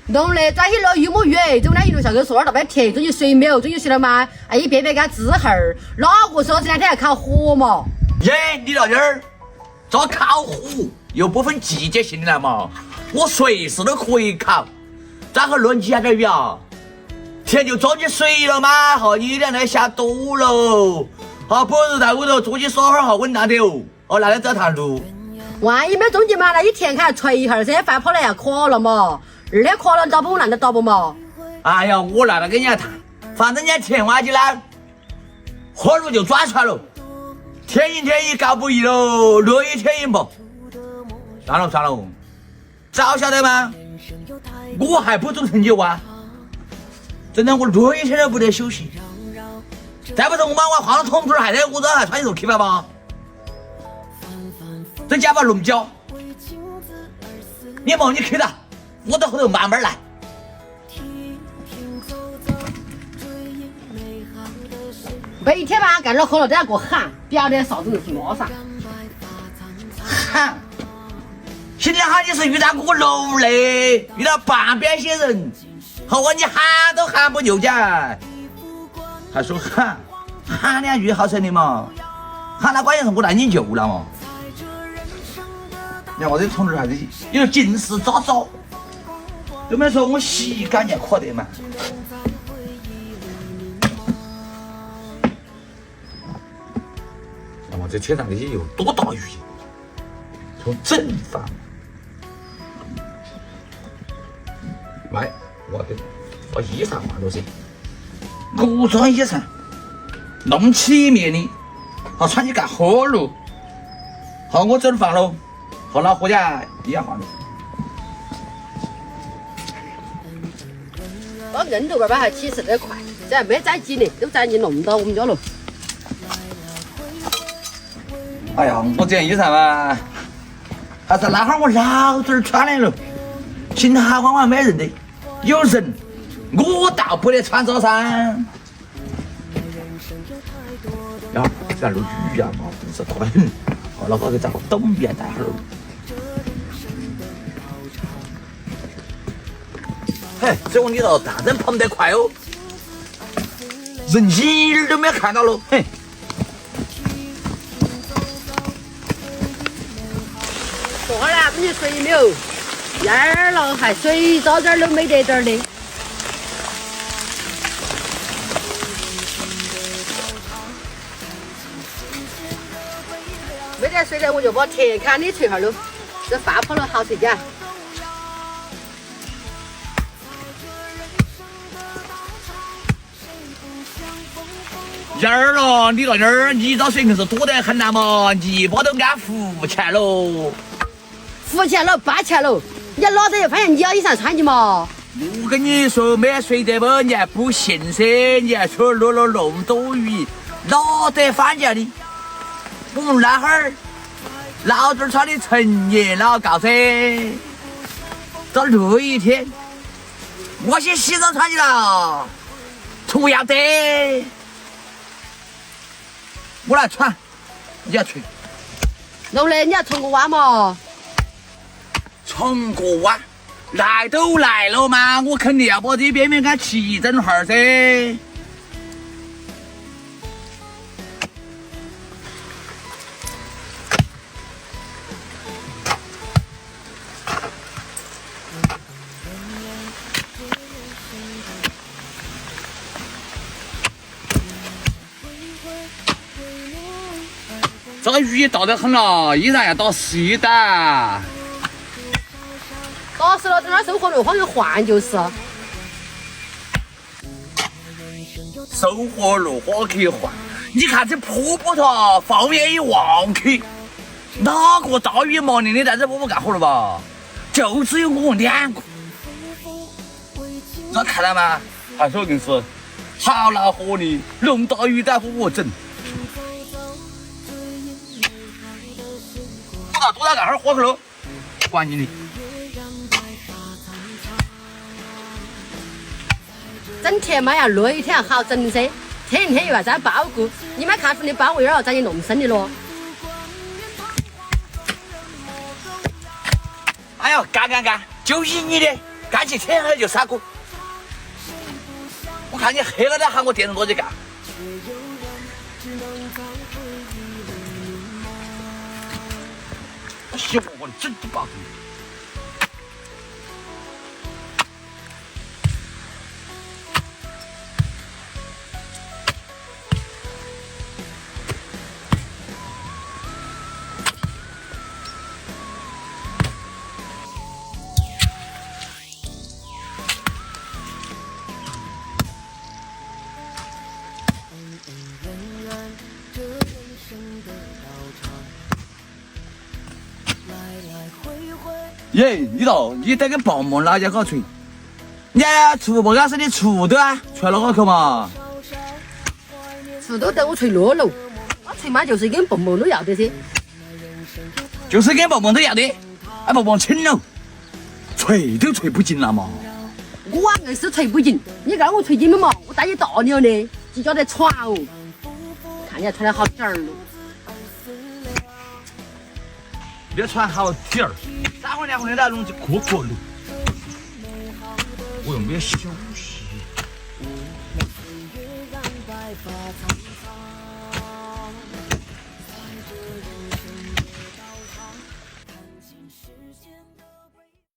弄的转起了一摸鱼，中间一路上跟说了大半天，终于水没有，终于睡了吗？哎，一遍遍给他支猴儿，哪个说这两天要烤火嘛？耶，你到这儿，这烤火又不分季节性的了嘛，我随时都可以烤。然后论起下点雨啊，天就终于水了嘛，哈，你俩在下多喽，好，不如在屋头坐起耍会儿，好稳当的哦。哦，那来找趟路。万一没中间嘛，那一天看吹一会儿噻，饭跑了要渴了嘛。2天渴了，找不烂的找不嘛？哎呀，我来了跟人家谈，反正人家田挖机呢，火炉就抓出来了。天阴天阴搞不易喽，热一天阴不？算了算了，早晓得吗？我还不准成就挖，真的我热一天都不得休息。再不是我把我换了桶腿还在屋头还穿一去吧吗？再加把龙角，你忙你去的，我到后头慢慢来。每天嘛干了喝了都要过喊，表的啥子都是骂啥。喊！今天喊你是遇到我楼内，遇到半边些人，好我你喊都喊不就家，还说喊两句好生的嘛，喊他关键是我来你救了嘛。你看我这同志还是有尽是早早，有没有说我膝盖也可得嘛？那么这车上这些有多大雨？从正方来，我的把衣裳换了噻，我穿衣裳，弄起面的，好穿起干火炉，好我走放喽，好老伙家也换了。把硬豆瓣把它起势得快，这还没摘紧呢，都摘你弄到我们家了。哎呀，我这件衣裳嘛，还是那会儿我老子穿的了，其他往往没人的，有人我倒不得穿着噻。呀，这路雨呀嘛，真是大得很，好了，我给找个东边待会儿。嘿，这我里头大人跑不得快哦，人一儿都没看到了，嘿。说好了，你水没有？烟儿了，还水早点都没得点儿的。没得水了，我就把田坎里吹下喽。这饭跑了好睡觉。燕儿了，你到这儿，你找水硬是多得很呐嘛，泥巴都安浮起来喽。浮起来了，扒起来了，你哪得发现你要衣裳穿的嘛？我跟你说，没水得不？你还不信噻？你还说落了那么多雨，哪得翻见的？我们那会儿老子穿的成年老高噻，这热一天，我先洗澡穿起了，不要得。我来穿，你要吹。弄嘞，你要冲个蛙嘛？冲个蛙，来都来了嘛，我肯定要把这边给他齐整哈儿噻。这个雨大得很了，依然要打湿的。打死了，等下收获路换个换就是。收获路花可以换，你看这坡坡头，放眼一望去，哪个大雨毛淋的在这坡坡干活了吧？就只有我2个。这看到吗？还说硬是好恼火的，弄大雨待会我整。多大干哈火去了，管你的。整田嘛要热一天好整噻，天一天又要摘苞谷，你买看出的苞谷要摘你弄生的咯。哎呦，干，就依你的，干起天黑就杀锅。我看你黑了点喊我电动车去干。我希望我的整都爆。耶，你到你得跟棒棒哪家搞锤？你锄棒杆是你锄的啊，锤了我去嘛？锄头等我锤落了，我锤嘛就是一根棒棒都要得噻。就是一根棒棒都要得，哎，棒棒轻了，锤都锤不进了嘛。我硬是锤不进，你让我锤进了嘛？我带你大牛的，就叫得传哦。看你还穿得好点儿了。别穿好体儿，3回2回的那种就阔阔的。我又没休息。